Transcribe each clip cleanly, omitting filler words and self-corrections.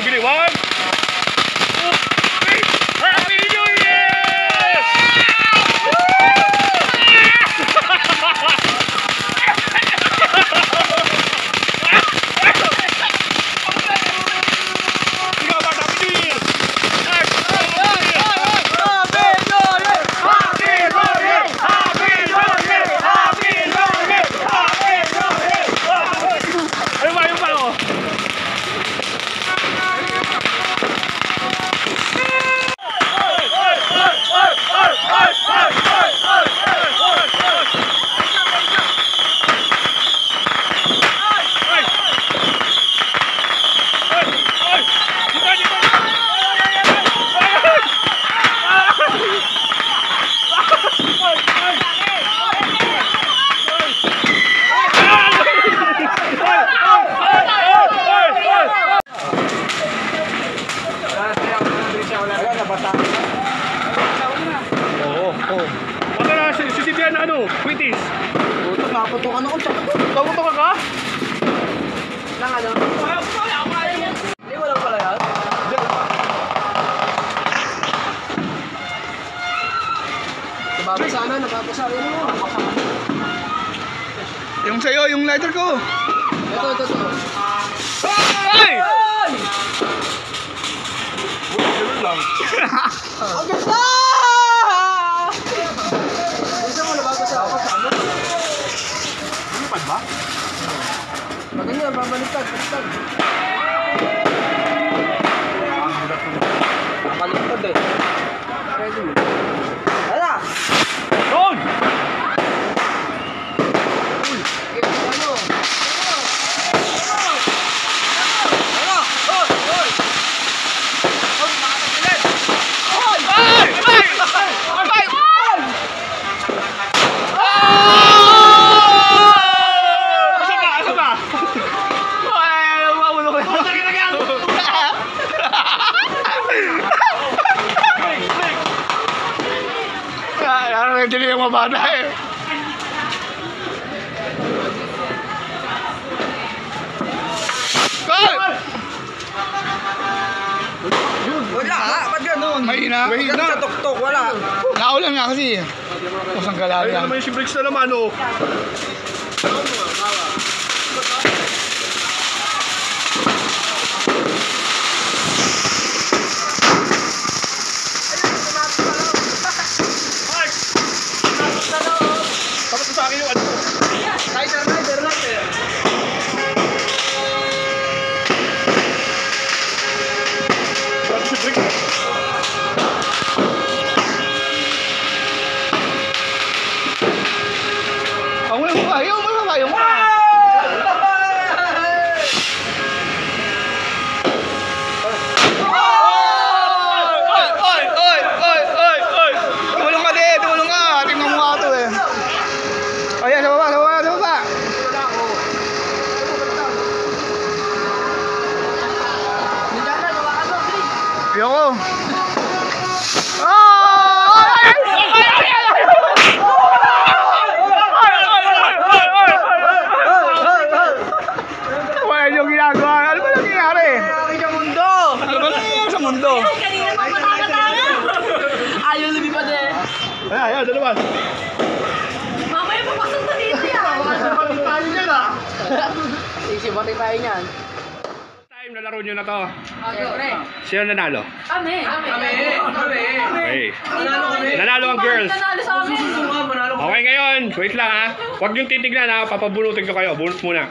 Gini. 1, 2, 3. Happy New Year! Quintis! Puto, naputukan ako. Naputukan ka? Lang ano? Hindi, walang pala yan. Nababasa na, nababasa. Yan mo. Yung sa'yo, yung lighter ko. Ito. Ay! Ganun lang. Ang ganda! Gusto mo nababasa ako sa ano? Lumipad ba? Maganda, babaliktad. Babaliktad eh. Pwede mo. Hala! Doon! Hindi yung mabada eh. Goal! Wala, ba't ganun? Mahina. Sa tuktok, wala. Naulan nga kasi. Kusang kalala. Ayun naman yung si Briggs na naman oh. Tapos sa akin yung ano. Rider lang eh. Tapos si Briggs. Ayaw mo. Tulong ka. Tingnan mo nga ito eh. Ayan, sa baba. Ayoko. Wala yung ginagawa. Ano ba nangyayari? Ano ba nangyayari sa mundo? Ayaw lumipad eh. Ayan, dalawa. Mamaya papasok na dito yan. Tayo dyan ah. Isipati tayo niyan. Time na laro nyo na to. Siyempre. Sino nanalo? Kami. Okay. Nanalo ang girls. Nanalo sa amin. Okay ngayon, wait lang ha. Huwag yung titignan ha, papabunutin ko kayo. Bunot muna.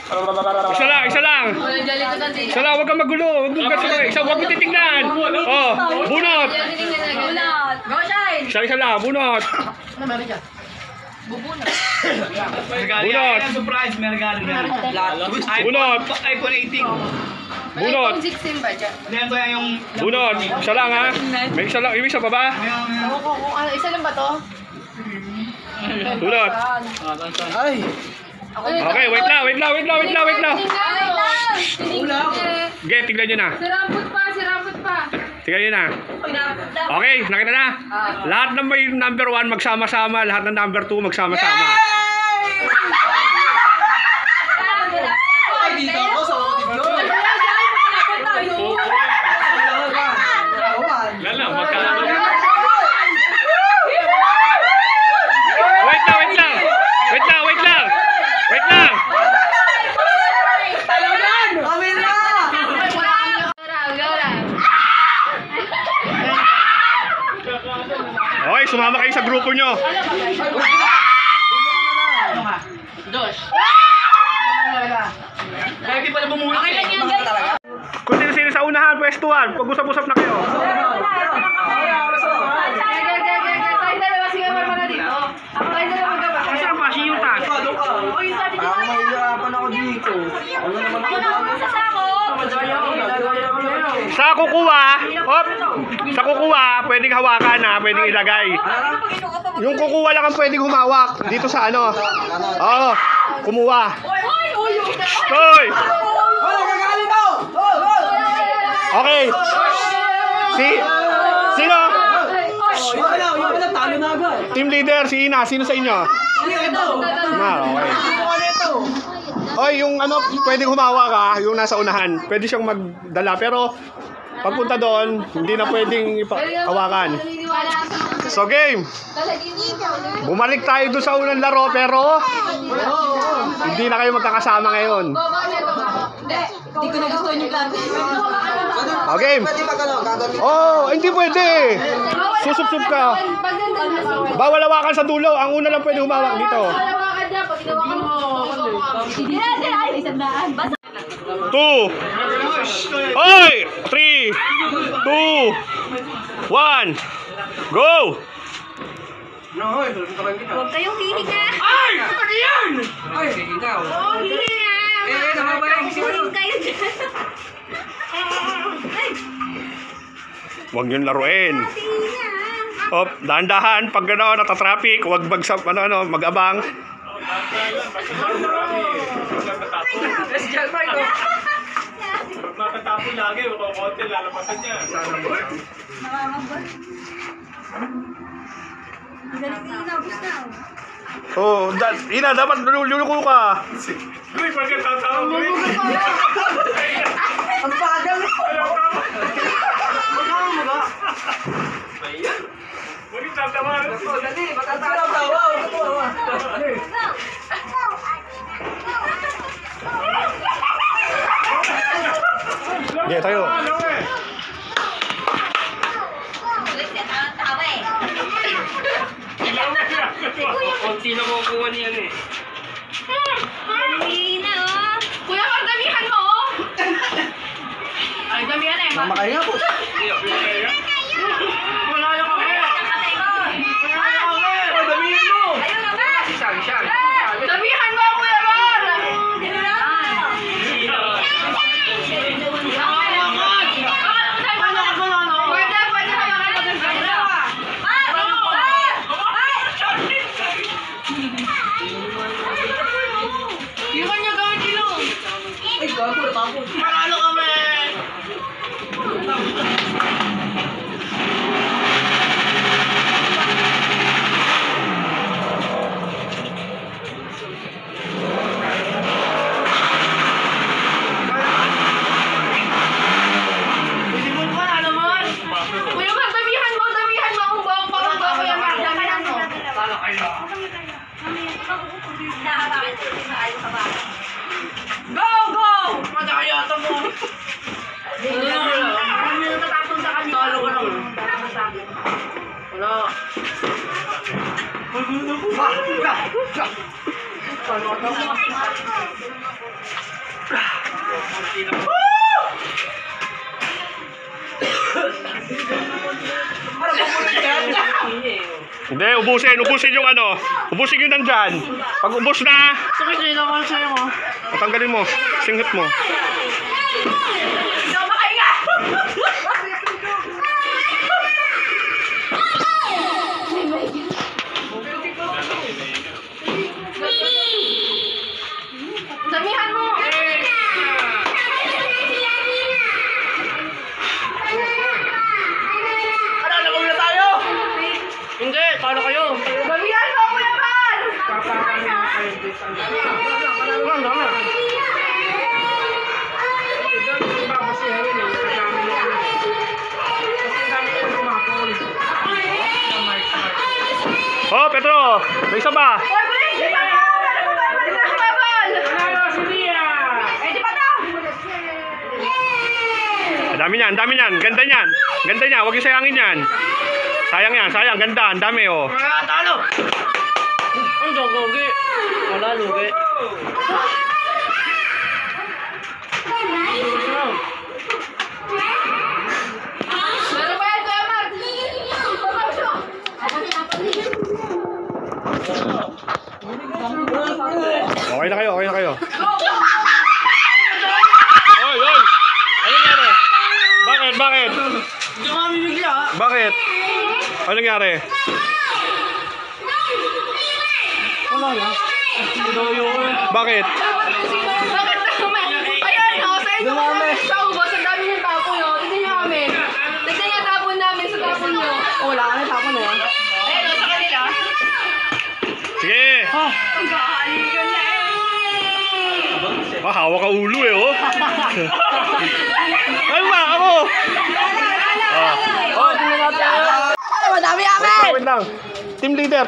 Isa lang. Isa lang, huwag kang magulo. Huwag mong gasawin. Huwag mong titignan. Oh, bunot. Bunot. Go shine. Isa lang, bunot. Ano meron dyan? Bubunot. Bunot. Surprise, may regalo na. Bunot. iPhone 18. Bunot. iPhone 16 ba dyan? Ganyan ko yan yung... Bunot. Isa lang ha. May isa lang. Ibig sa baba. Isa lang ba to? Bunot. Ay! Okay, wait lang. Ulang. Okay, tignan nyo na. Sirampot pa. Tignan nyo na. Okay, nakita na. Lahat ng may number 1 magsama-sama. Lahat ng number 2 magsama-sama. Ay, dito ako sa mga grupo nyo. Dos. Kaya di pala bumuli. Okay lang yan, guys. Kung sino sa unahan, pwestuhan. Pag-usap-usap na kayo. Saan ba? Si Yutan. Mahihirapan ako dito. Ano naman Sa kukuha, sa kukuha, pwedeng hawakan na, pwedeng ilagay. Yung kukuha lang ang pwedeng humawak dito sa ano. Oo, kumuha. Hoy! Okay. Sino? Team leader, si Ina. Sino sa inyo? Okay. Oy, yung ano, pwedeng humawak ka, yung nasa unahan. Pwede siyang magdala, pero pagpunta doon, hindi na pwedeng hawakan. So game. Bumalik tayo doon sa unang laro, pero hindi na kayo magkakasama ngayon. Hindi ko nagustuhan yung plan. O game. Oh, hindi pwede. Susup-sup ka. Bawal hawakan sa dulo. Ang una lang pwede humawak dito. 2. Oy! 3, 2, 1. Go! Huwag kayong hihinga. Ay! Ano yan? Ay, ikaw. Oo, hihinga. Namabayang si Huling kayo dyan. Ay, Huwag niyong laruin. hihinga. Op, dahan-dahan. Pag gano'n, natatraffic, huwag mag-abang. Let's jump right go. Matatapon lagi, konti lalabasan niya. Oh, Ina, dapat luluko ka. Uy, pagkatatawa mo eh. Ang bagal. Huwag yung tatawa. Dali, matatawa. Sige, tayo. Tawa eh. Konti na kukuha niyan eh. Hihina oh. Kuya, magdamihan mo oh. Ay, damihan eh. Makaya po. Wala yung kami. Oh, damihin mo. Ayun na ba? Siya. Damihan mo, Kuya Ron! Yung kanya gawin sino? Ay, gago, natapon. Maralo kami! Kuya Mar, damihan mo ang buhok pa ng buhok, Kuya Mar, damihan mo. Talo kayo. Go! Go! Madayata mo. Ano yung natapon sa kanya? Talo ka lang. Wala. Hindi, ubusin yung ano. Ubusin yung nandyan. Pag ubos na, Sakit na ako sa'yo mo. patanggalin mo. Singhot mo. Hindi ako makahinga! Damihan mo! Ano, labog na tayo? Hindi, talo kayo. Damihan mo, Kuya Mar! Oh, Petro. May isa ba? Hoy, Kuya! Di pa na! Ano ba tayo magkakabal? Eh, di pa na! Ang dami niyan, ang dami niyan. Ganda niyan. Ganda niya. Huwag yung sayangin yan. Sayang yan, sayang. Ganda, ang dami oh. Talo! Ang jogogi. Wala, lugi. Meron ba yan, Kuya Mark? Okay na kayo, okay na kayo. Oy, oy! Ano nangyari? Bakit, bakit? Hindi ko mamimigla. Bakit? Ano nangyari? Wala lang. Bakit? Bakit naman? Ayun, no, sa inyo kami sa ubos, ang dami ng tapo nyo. Tignan nyo kami. Tignan nyo tapon namin sa tapon nyo. Oh, wala ka na tapon na yan. Ayun, no, sa kanila. Sige! Ang kahalikan na eh. Hawak ka ulo eh, oh! Ano ba? Ako! Oh, tingnan natin. Ay, madami akin! Wait lang. Team leader,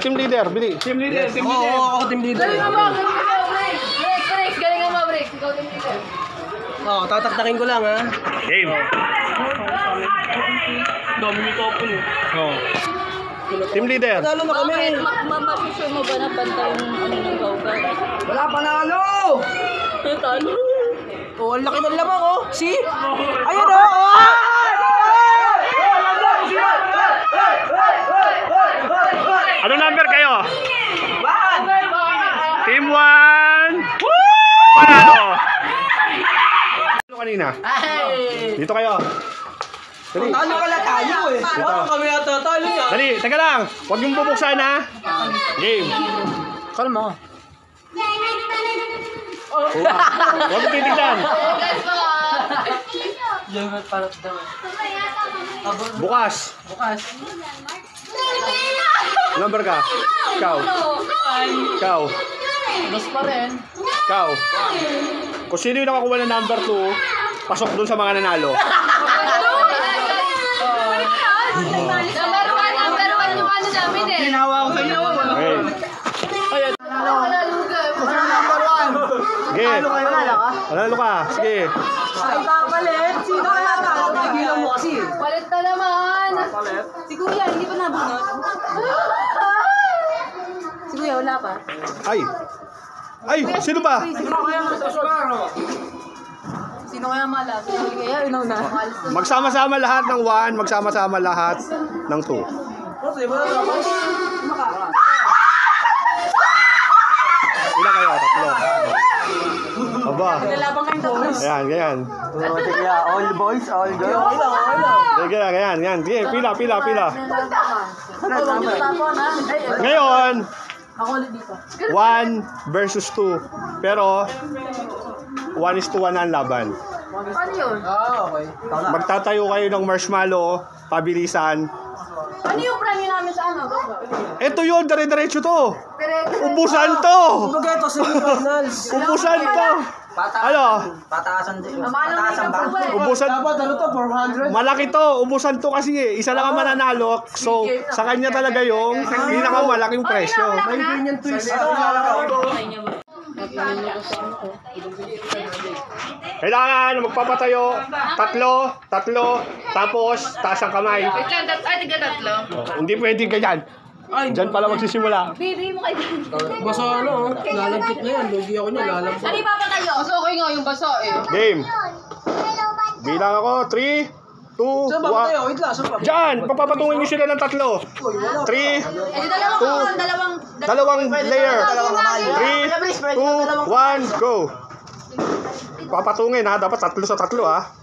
bili. Team leader, team Oo, leader. ako team leader. Galingan mo, break. Break, galingan mo, break. Ikaw din dito. Oo, tataktakin ko lang ha. Game. Dami nito ako eh. Oh. Team leader. Talo na kami. Masusure mo ba na pantay yung ano ng gawgan? Wala panalo! Talo. Oh, ang laki ng lamang oh. See? Ayun oh! Ano number kayo? Team 1! Panalo! Ano kanina? Dito kayo. Dali. Talo pala tayo eh. Ano kami ata talo niya? Dali, teka lang. Huwag yung bubuksan ha. Game. Kalma. Huwag yung titignan. Guys, baka. Yung parang daw. Bukas. Bukas. Number ka? Ikaw. Ikaw. Mas pa rin. Ikaw. Kung sino yung nakakuha ng number 2, pasok dun sa mga nanalo. Number one yung ano namin eh. Ginawa ko sa inyo. Okay. Wala lugar. Sige. Panalo ka. Sige. Ay, papalit. Sino kaya talo? Tigilan mo kasi. Palit na naman. Si Kuya, hindi pa nabunot. Si Kuya, wala pa. Ay. Ay, sino ba? Sino kaya malap? Si Kuya, inaw na. Magsama-sama lahat ng 1, magsama-sama lahat ng 2. Ilan kayo? Tatlo. Aba. Lalabang kayong tapos. Ayan, ganyan. All boys, all girls. Okay lang, okay lang. Ganyan, ganyan, ganyan. Sige, pila. Tapon, ha? Ay, Ngayon, ako ulit dito. 1 versus 2. Pero, 1:1 ang laban. Ano yun? Okay. Magtatayo kayo ng marshmallow, pabilisan. Ano yung premyo namin sa ano? Ito yun, dire-diretso to. Pero, Ubusan to. Kumbaga ito, semifinals. Ubusan to. Ano? Pataasan din. Pataasan ba? Ubusan. Dapat ano to, 400? Malaki to. Ubusan to kasi eh. Isa lang ang mananalo. So, sa kanya talaga yung pinakamalaking presyo. May ganyan twist. Kailangan magpapatayo. Tatlo. Tapos, taas ang kamay. wait lang, tiga tatlo. Hindi pwedeng ganyan. Diyan pala magsisimula. Baby mo kayo. Basta ano, lalagkit na yan. Lugi ako niya, lalagkit. Ano yung papatayo? Mas okay nga yung basa eh. Game. Bilang ako. 3, 2, Saan ba tayo? 1. Wait lang, saan ba? Diyan. Papapatungin nyo sila ng tatlo. 3, Eh, dalawang layer. 3, 2, 1, go. Papatungin ha. Dapat tatlo sa tatlo ha.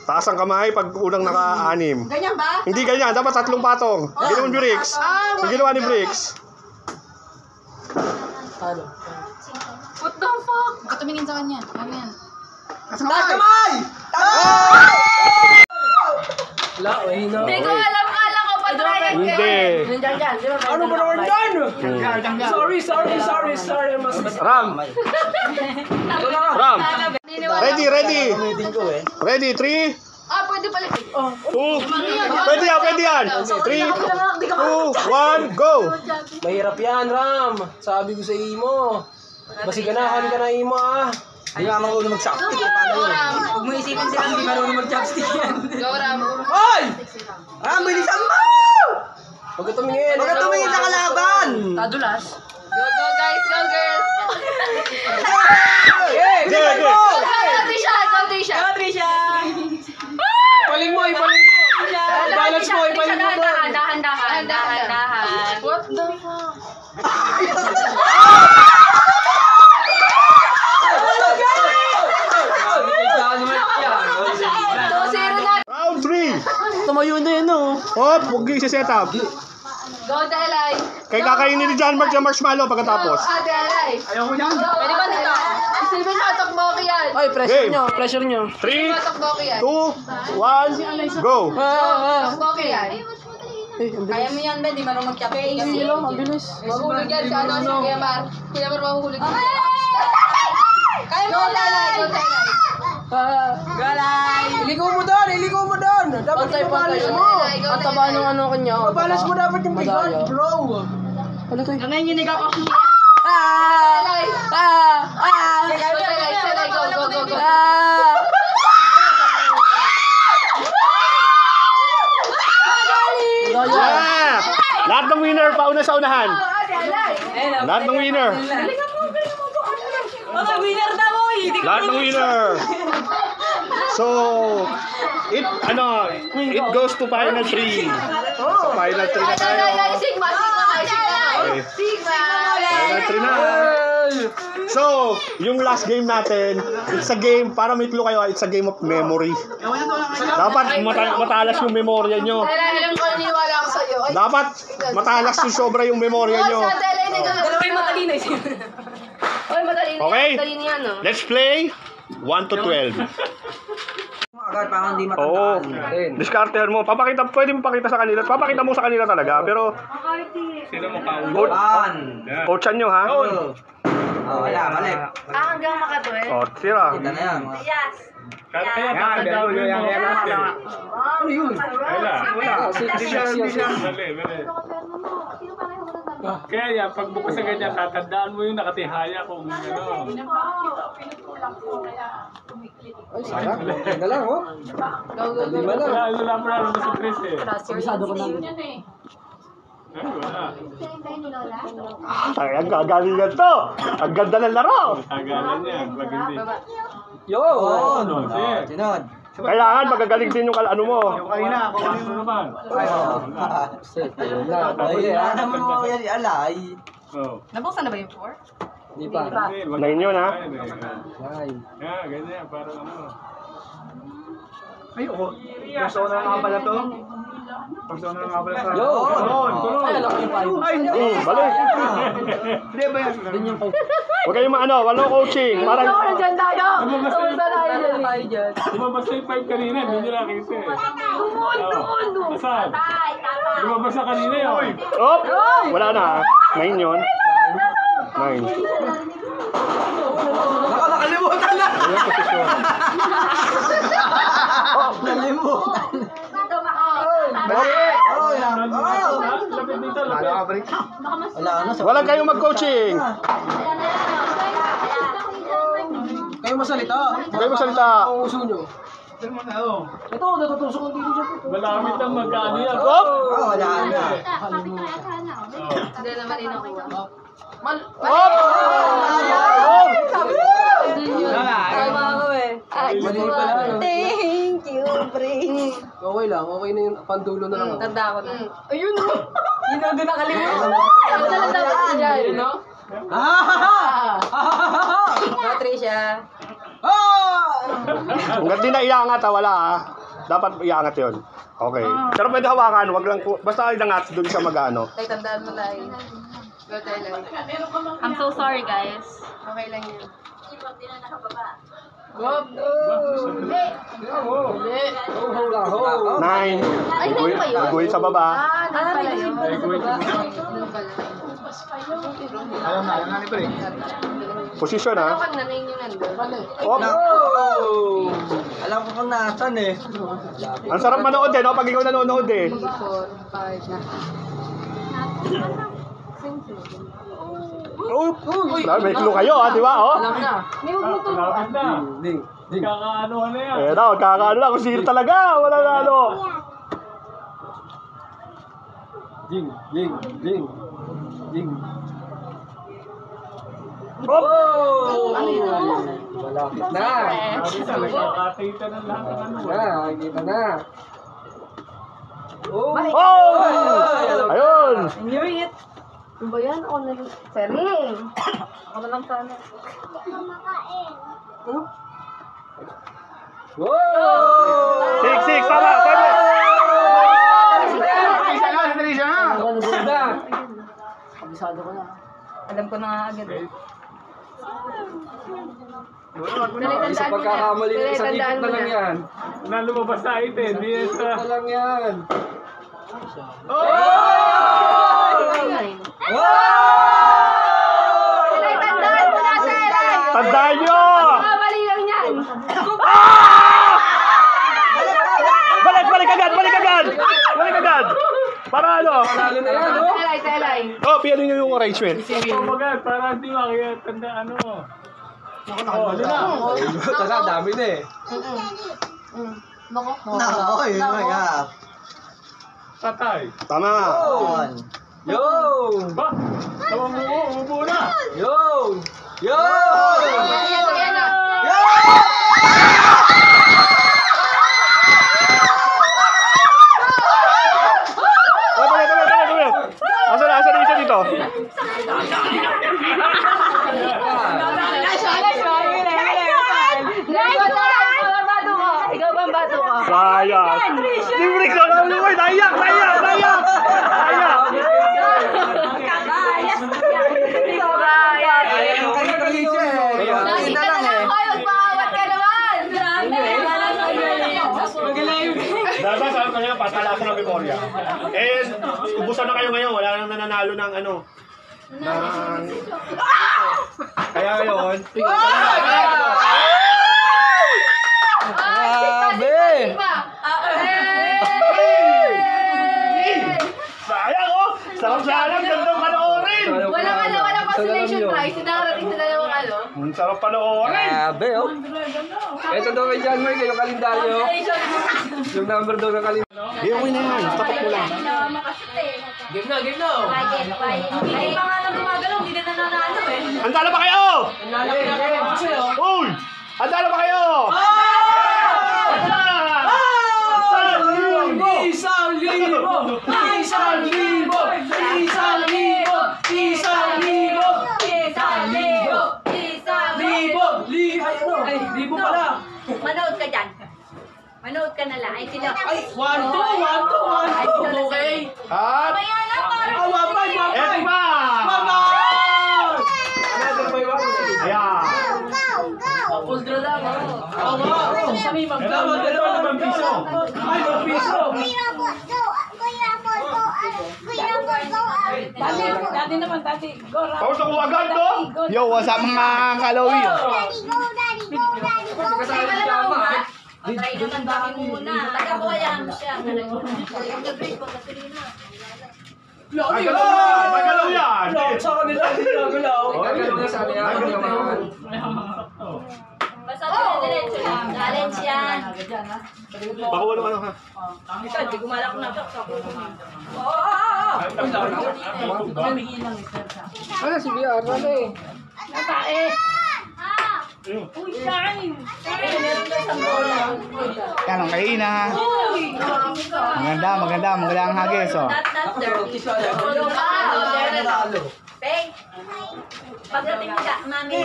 Taas ang kamay pag unang naka-anim. Ganyan ba? Hindi ganyan. Dapat tatlong patong. Ginawa ni Bricks. Ginawa ni Bricks. What the fuck? Huwag ka tumingin sa kanya. Ano yan? Taas kamay! Wala, hina. Hindi ko alam, kala ko pa try Hindi. Ano ba naman dyan? Sorry. Mas Ram. Ram. Ready. Ready. 3, Pwede pala. 2. Pwede yan. 3, 2, 1, go. Mahirap yan, Ram. Sabi ko sa imo. Basiganahan ka na imo ah. Hindi nga marunong mag-chopstick. Paano yun? Huwag mo isipin sila, hindi marunong mag-chopstick yan. Go, Ram. Hoy! Bilisan mo! Huwag ka tumingin. Huwag ka tumingin sa kalaban! Tadulas. Go, go, guys. Go, girls. Bilisan mo! Go, Trisha. Go, Trisha. Trisha! Ipaling mo. Balance mo, ipaling mo doon. Dahan-dahan. What the fuck? Round 3. Tumayo na yun, oh. Hop, huwag yung set up. Go, Delay. Kay kakainin ni John Mark yung marshmallow pagkatapos. Go, Delay. Ayaw ko yan. Pwede ba nito? Silvin matok-boko yan. Ay, pressure Game. nyo, pressure nyo. 3, Matok-boko yan. 2, 1, go. Matok-boko yan. Kaya mo yan, Ben. Di marunong mag-chopstick. Hindi lang, ang bilis. Mahuhulog yan si ano, si Kuya Mar. Kuya Mar mahuhulog yan. Kaya Go, mo, Delay. Go, Delay. Galay! Iligo mo doon. Dapat ipabalas mo. Ang taba ng ano kanya. Balas mo dapat yung bigot, bro. Ano to? Ngayon yung nagkakaw. Delay. Go, Delay. Delay. Go, go, go, go. Yeah! Lahat ng winner, pauna sa unahan. Delay. Lahat ng winner. Winner na mo! Lahat ng winner. So, it goes to final 3. So, final 3 na tayo. Sigma. Okay. Sigma. Final 3 na. So, yung last game natin, it's a game, para may clue kayo, it's a game of memory. Dapat matalas yung memorya nyo. Alam ko, niniwala ako sa'yo. Dapat matalas yung sobra yung memorya nyo. Sa Delay na gano'n. Dalawa yung matalino eh. Oy, matalino yan. Okay. Matalino yan, no? Let's play 1 to 12. Agad, parang hindi Oo. matandaan. Discartehan mo. Pwede mo pakita sa kanila. Papakita mo sa kanila talaga. Pero, Sino mo paulo? coachan nyo ha. Wala, mali. Hanggang makatwel. O, tira. Kita na yan. Kaya tatandaan mo yung mga Ano yun? Wala. Mali. Kaya yan, pagbukas sa ganyan, tatandaan mo yung nakatihaya kung ano. Ay, sarap. Ganda lang, oh. Go, go, go. Wala mo na sa Chris eh. Kabisado ko na. Ay, wala. Ay, ang gagalingan to. Ang ganda ng laro. Tagalan niya, pag hindi. Yo! Ano, sige. Sinod. Kailangan magagaling din yung ano mo. Kanina, ako Ano naman? Set, ayun na. Ay, ano mo yan, alay. Oh. Nabuksan na ba yung 4? Hindi pa. Hindi, wag- Nine yun, ha? Nine, eh. Nine. Yeah, ganyan, parang ano. Ay, oo. Gusto na nga pala to. Gusto na nga pala sa... Yo! Kulon. Ay, alam ko yung payo. Balik. Hindi ba yan? Din yung coach. Huwag kayong walang coaching. Parang, Nandiyan tayo. Lumabas na Tayo dyan. Lumabas na yung 5 kanina, hindi nyo nakita eh. Asan? Lumabas na kanina yun. oh, wala na. 9 yun. 9. Nakalimutan na! Ayan posisyon. Nalimutan. Oh, yan. Oh! Lapit dito, lapit. Wala, ano sa... Walang kayong mag-coaching. Kayo masalita. Huwag kayong magsalita. Ang uso nyo. Ito, natutusok ang dito dyan. Malamit ang magkano yan. Oh! Oh, wala na. Hindi naman inakuha. Oh! Oh! Tama ako eh. Mali pala. ano? Thank you, Prince. Okay lang, okay na yung pandulo na lang. ako. Tanda ko na. Ayun o. Yun ang doon nakalimutan. Ano na lang dapat dyan? No? Patricia. Hanggat di na iangat wala ha. Dapat iangat yun. Okay. Pero pwede hawakan, wag lang, basta iangat doon siya mag-ano. Tay, tandaan mo lang. Go tayo lang. I'm so sorry, guys. Okay lang yun. Ho! 9. Guguhin sa baba. Ano pala yun? Ay, kuwait. Ano pala? Alam na ni Pre. Posisyon ha. Pag nanayin yung nandun. Oh! Alam ko kung nasan eh. Ang sarap manood eh, no? Pag ikaw nanonood eh. 4, 5 na. May clue kayo ha, di ba? Oh. Alam na. Lapit na. Ding. Kakaanohan na yan. Eh daw, kakano lang kung sino talaga. Wala na ano. Ding. Hop! Malapit na. Sabi sa nagkakakita ng lahat ng ano. Nakikita na. Oh! Oh! Ayun! Knew it. Ano ba yan? Ako na lang. Sering. Ako na lang sana. Wow! 6, tama, pwede. Ganda. Kabisado ko na. Alam ko na nga agad. Isa pagkakamali ng isang ikot na lang yan. Na lumabas sa itin. Hindi yan sa... Na lang yan. Elay, tandaan mo na sa Elay. Tandaan nyo! Mali lang yan. Balik agad! Para ano? Panalo na yan, oh! Elay, sa Elay. Oh, piano nyo yung arrangement. Kumbaga, para hindi makikita tanda ano. Oh, ano na? Ito na, dami na eh. Patay. Tama. Yo! Ba? Tawang mo, umubo na. Yo! Yo! Ayan na. Tuloy. Asa na isa dito? Ikaw ba ang bato ka? Sayang. Si Brix, ano mo? Dayak! Lagi ka na lang kayo, pangawat ka naman! Dapat sabi ko niya, patalasan ng memorya. Eh, ubusan na kayo ngayon. Wala nang nananalo ng ano. Kaya ngayon, Grabe! sayang oh! Sarap-sarap, gandang panoorin! Walang vaccination prize, sinarating sa dalawang ano. Ang sarap panoorin! Grabe, oh! Ito daw kay John Moy, kayo kalendaryo. Yung number daw ng kalendaryo. Okay na yan, tapak mo lang. Game na! Hindi pa nga lang gumagalaw, hindi na nananalo eh. Handa na ba kayo? Uy! Handa na ba kayo? Libo pala! Manood ka dyan. Manood ka na lang. Ay, sila. Ay! 1, 2! Okay! At, Kaya na, parang... eto pa! Ayan. Ultra lang, oh! Sabi, magdamag ka naman! Piso! Ay, piso! Tapos ako agad, no? Yo, what's up mga kalawi? Kasama si Tama, ha? Patry naman dami muna. Taga-buhayan siya. Nag-break ko kasi na. Magalaw yan! Sa kanila, hindi nagalaw. Nagalaw na sa niya. Basta diretso lang. Challenge yan. Baka walang ano ha? Hindi gumalak na. Ano si Bia? Ano eh? Yan ang kaina. Maganda ang hagis, oh. Not dirty. Peg. Pagdating nila, mami.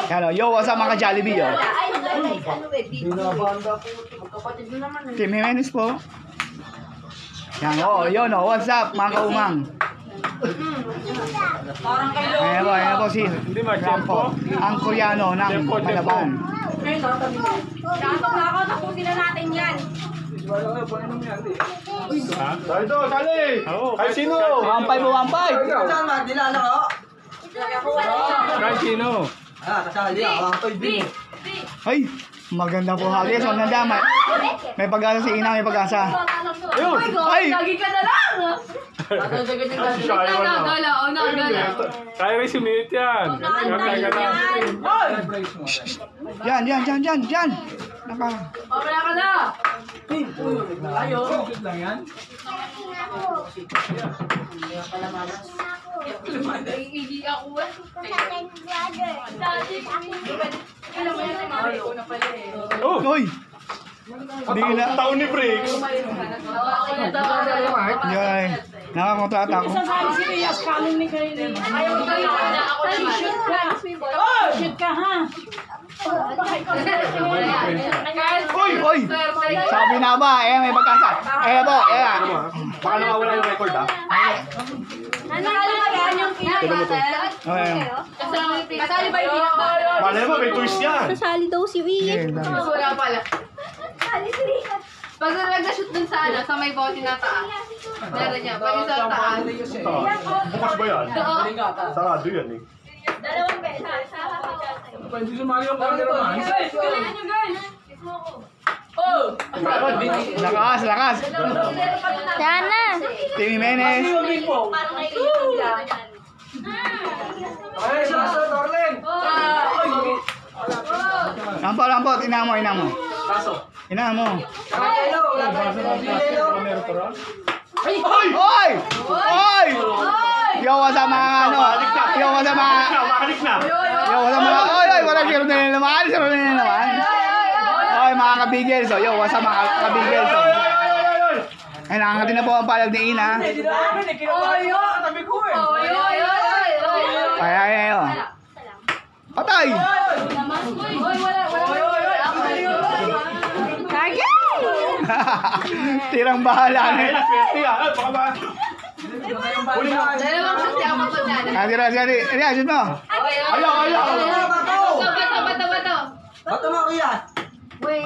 Yan, oh. Yo, what's up mga Jollibee, oh. Ay, ano eh. Team Jimenez po. Yan, oh, yun, oh. What's up mga kaumang. Ayan po si Rampo, ang Koreano ng Palaban. Katok na ako, tapusin na natin yan. Dito, sali! Kahit sino! 1-5 o 1-5. Kahit sino. Ay, maganda po hagis. Maganda. May pag-asa si Ina, may pag-asa. Ay, lagi ka na lang. Tatagdagan yung Ay, siya, ayaw na. Gala, gala. Kaya rin si Minute yan. Yan. Naka. Wala ka na. Ayaw. Hindi ako. Alam mo yan, ako na pala eh. Oh! Uy! Hindi na. Taon ni Briggs. Yan. Nakakontrata ako. Sasali si Rias, kanin ni Kainin. Ayaw ko tayo na ako naman. Shoot ka. Shoot ka, ha? Uy! Sabi na ba? May pagkasa. Po. Baka nawawala yung record ah. Okay. Kasali ba yung pinakbata? Malay mo, may twist yan. Sasali daw si Win. Wala pala. Pag nag-shoot dun sa ano, sa may bote na taas. Meron niya. Pag yung sa taas. Bukas ba yan? Oo. Sarado yan eh. Hindi sumali yung cameraman. Galingan nyo, guys. Oh! Lakas. Yan na. Timmy Menes. Ay, saso, Torlen. Lampot. Ina mo. Saso. Ina mo. Hello, wala tayo. Oy! Yo, sa mga ano? Yo, sa mga... Makalik na. Yo, sa mga... Oy! Wala zero na naman. Oy, mga kabigels. Yo, sa mga kabigels. Ay, nakangati na po ang palag ni Ina. Hindi na amin eh. Kinuha ko katabi ko eh. Ay. Patay! Tirang bahala na. Ay, swerte ah. Ay, baka ba? Huli na. Dalawang kasi ako pa dyan. Tira, shoot mo. Ayaw. Bato. Bato mo kuya. Wait.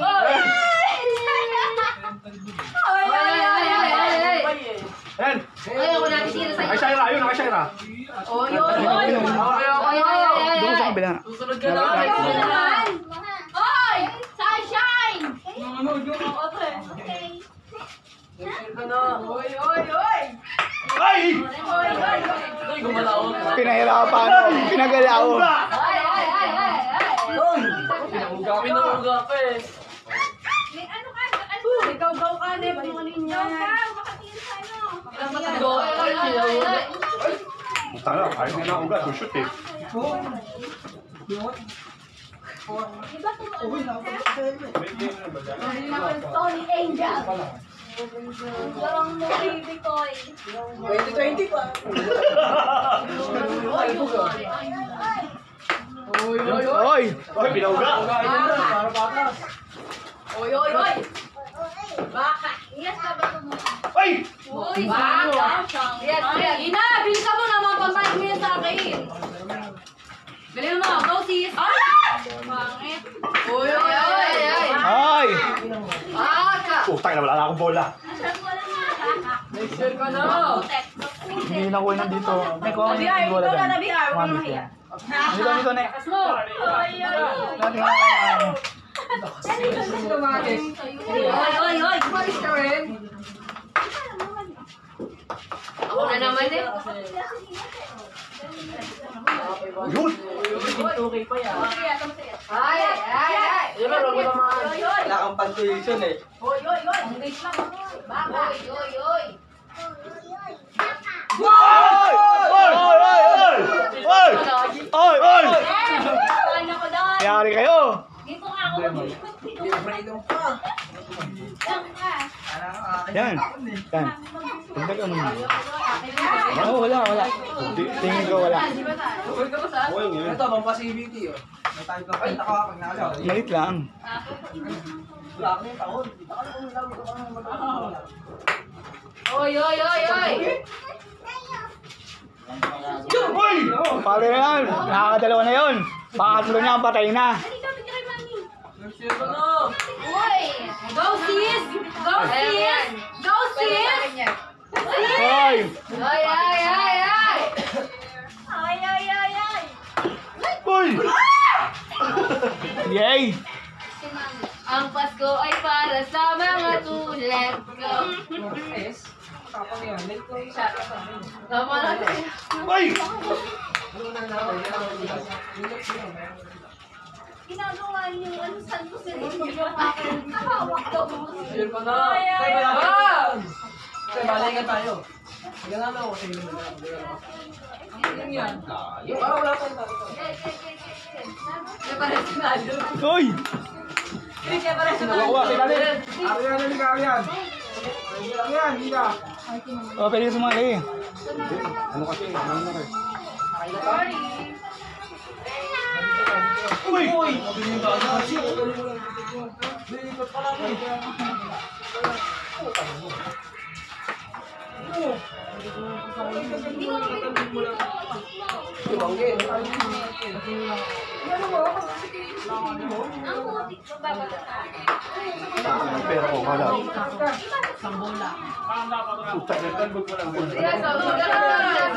Yan. Ayaw ko natin sila sa'yo. Ay, Shaira. Ayun, ay, Shaira. Doon sa kabila. Susunod ka na. Oy! Sunshine! Ay! Pinahirapan ako. Pinagalaw. Kami na uga pa eh. Ikaw ka, Neb. Ano niya? Tara, kahit hindi na ugat, shoot eh. Tony Angel. Yung baby ko. 2020 pa. Oy! Ay, pinauga. Para patas. Baka. Yes, babato mo. Ay! Baka. Yes. Ina, bilisan mo naman pag-five minutes sa akin. Galing mo, go sis. Pangit. Oy. Oy! Baka. Putang na, wala na akong bola. Next year ka na. Hindi na ko nandito. May kuha niya yung bola dyan. Dito, Nek. Oy. Kumalis ka rin. Ako na naman eh. Yun! 2K pa yan. Ay. Wala kang punctuation eh. Oy. Oy! Yari kayo. Dito nga ako. Yan. Pagdaga mo na. Wala. Tingin ko wala. Ito, bang passivity oh. May tayo ka pa, pag nakalaw. Malit lang. Wala ka na yung taon. Baka na kung nilawag ka pa ng mag-aaral. Oy. Oy! Pare na yan. Nakakadalawa na yun. Pangatlo niya ang patay na. Next year ka na. Oy. Go sis. Hoy! Oy! Yay! Ang Pasko ay para sa mga tulad ko. Tama natin. Ay! Ginagawa niyo ano saan ko sila nakahawak daw. Yun pa na. Kaya balay ka tayo. Ganun na ako sa inyo. Ano yan? Para wala tayong tayo. Kaya pala sinalo. Uy! Kaya pala sinalo. Arian. Arian, Liga. Oh, pwede ka sumali. Ano kasi? Ano na rin? Sorry. Uy! Uy! Pero ko kala.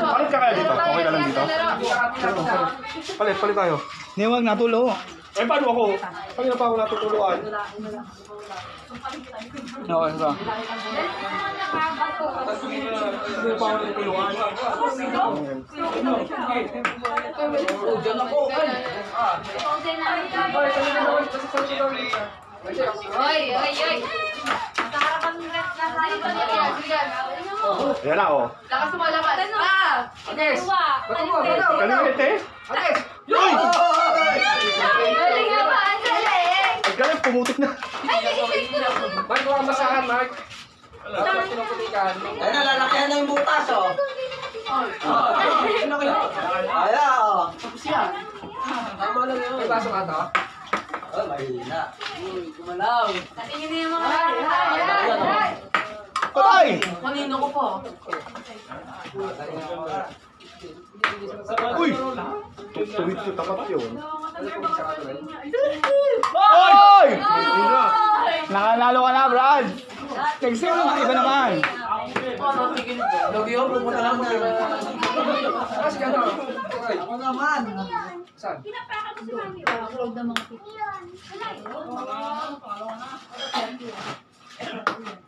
Palit ka kaya dito? Okay ka lang dito? Palit tayo. Hindi, wag natulo. Eh, paano ako? Kanina pa ako natutuluan. Okay, ito. Hindi pa ako natutuluan. Diyan ako. Oy! Nasa harapan ng rest na tayo pa niya. Ayan na, oh. Lakas mo malakas. Agnes! Kanina ito eh? Uy! Galing nga ba? Ang galing! Ang galing, pumutik na. Ay, naisip ko na. Mark, huwag kang masahan, Mark. Dapat pinuputikan. Ay, nalalakihan na yung butas, oh. Ayan, oh. Tama lang yun. May baso ka to? Oh, mahina. Gumalaw. Tingin na yung mga Ayan! Patay! Kanino ko po? Uy! Tuwid ko, tapat yun. Oy! Hindi na. Nakanalo ka na, Brad. Next time naman, iba naman. Logi ko, pumunta lang mo. Kasi ka na. Ako naman. Saan?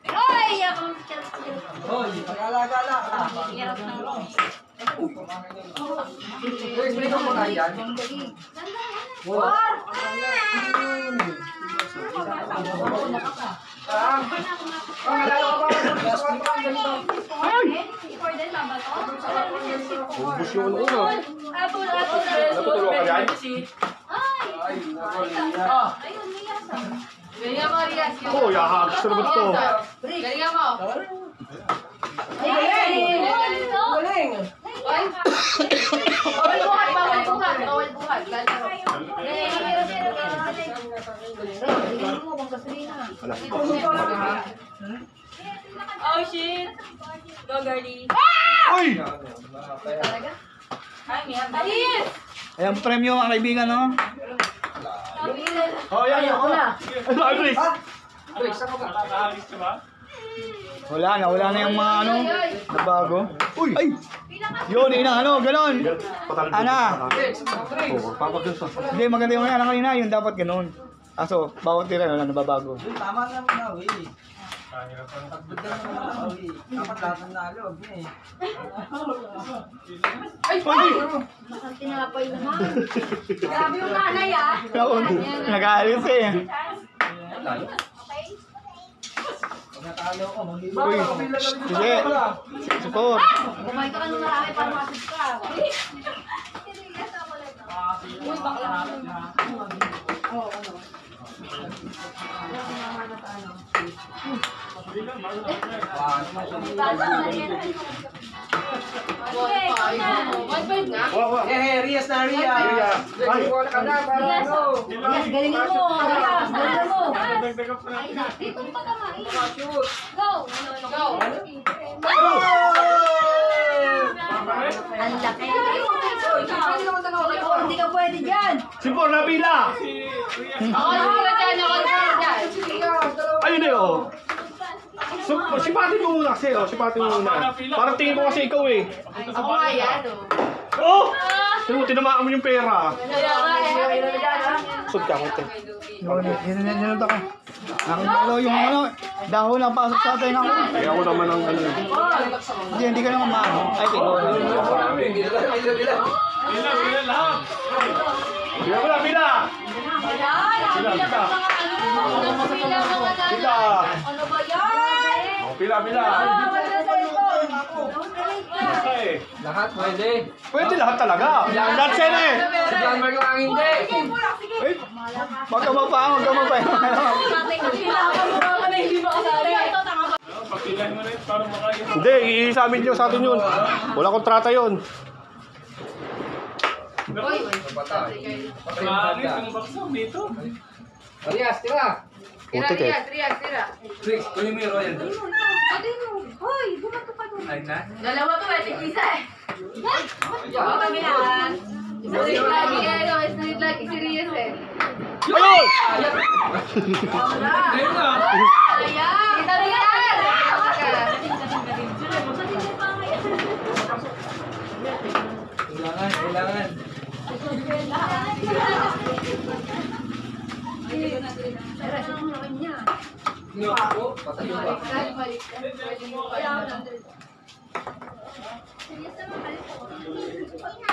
Oy! Ako Hoy, pag-alagala ka. hirap ng Explain ko muna yan. Ubus yung uno. Apple. Natutulungan ka yan? Ay! Ayun, Rias. Galingan mo, Rias. Oo, yahagis na naman ito. Galingan mo. Galing! Ay! Bawal buhat. Bawal buhat. Oh, shit. Go, girlie. Uy! Ayun! Ayan, premyo ang kaibigan, no? Oh, yan. Ako na. Ano, Idris? Break, saan ka ba? Nakaalis ka ba? Wala na yung mga ano, nabago. Uy! Ay! Yun, ina, ano, ganon. Patalbo. Ana. Oo, papagdun sa. Hindi, maganda yung ano kanina, yung dapat ganon. Kaso, bawat tira, wala nababago. Uy, tama naman na, uy. Pagbigyan naman na, uy. Dapat lahat ng nalo, wag na eh. Tinapay naman. Grabe yung nanay, ah. Nag-aalis eh. Pag natalo ko, mag-iba. Uy, sige. Support. Kumain ka nung marami para makasip ka. Uy, bakla. Eh, Rias na Rias. Ay, wala ka na para ano. Galing mo. Galing mo. Dagdagan pa natin. Dito pa ka nga. Go. Go. Ang laki. Hindi ka pwede dyan. Sipor na pila! Ako na dyan. Ako na dyan. Ayun eh, oh. So, sipatin mo muna kasi, oh. Sipatin mo muna. Parang tingin ko kasi ikaw eh. Ako nga yan. Oh! Tinamaan mo yung pera. Kaya nga eh. Sud ka, konti. Yun ako. Nakikita yung ano, dahon lang pasok sa atin ako. Kaya ako naman ang ano. Hindi ka naman maano. Ay, ikaw na. Bila lahat. Bila! Ano ba yan? Oh, pila. Okay. Lahat pwede. Pwede lahat talaga. Lahat siya na eh. Si John Mark lang hindi. Ay, magkamapa. Pagpilahin mo na yun para makaya. Hindi, iisamin nyo sa atin yun. Wala kontrata yun. Marami kung bakso dito. Arias, tira. Putik eh. Tricks, kunin mo yung royal. Hoy, bumato ka doon. Ay na. Dalawa to eh, tig-isa eh. Oo, kami na. Street lagi eh, street lagi serious eh. Ayun! Ayun na. Ayan! Kita rin yan! Kailangan. Sino ako? Patayo ba?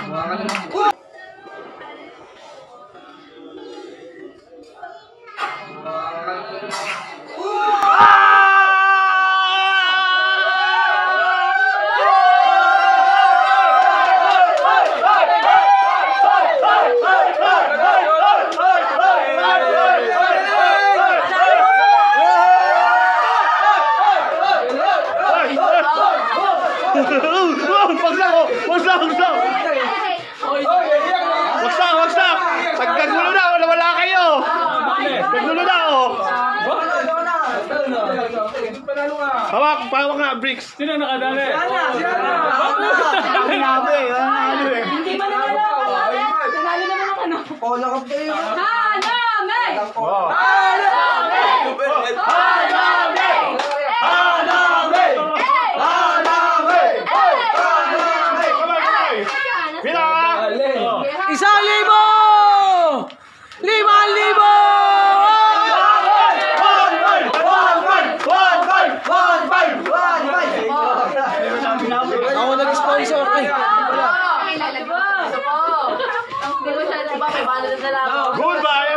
Mga ka na lang. Wagsak! Sagkagulo na, wala kayo! Sagkagulo na, oh! Hawak nga, bricks! Sino nakadali? Sinabi, Hindi ba nanalo? Nanalo naman ang ano? Isang libo! 5,000! Ako nag-sponsor. Ay, wala. Ay, lalagyan. Gusto ko. Hindi mo siya, diba, may balot na lang. Goodbye!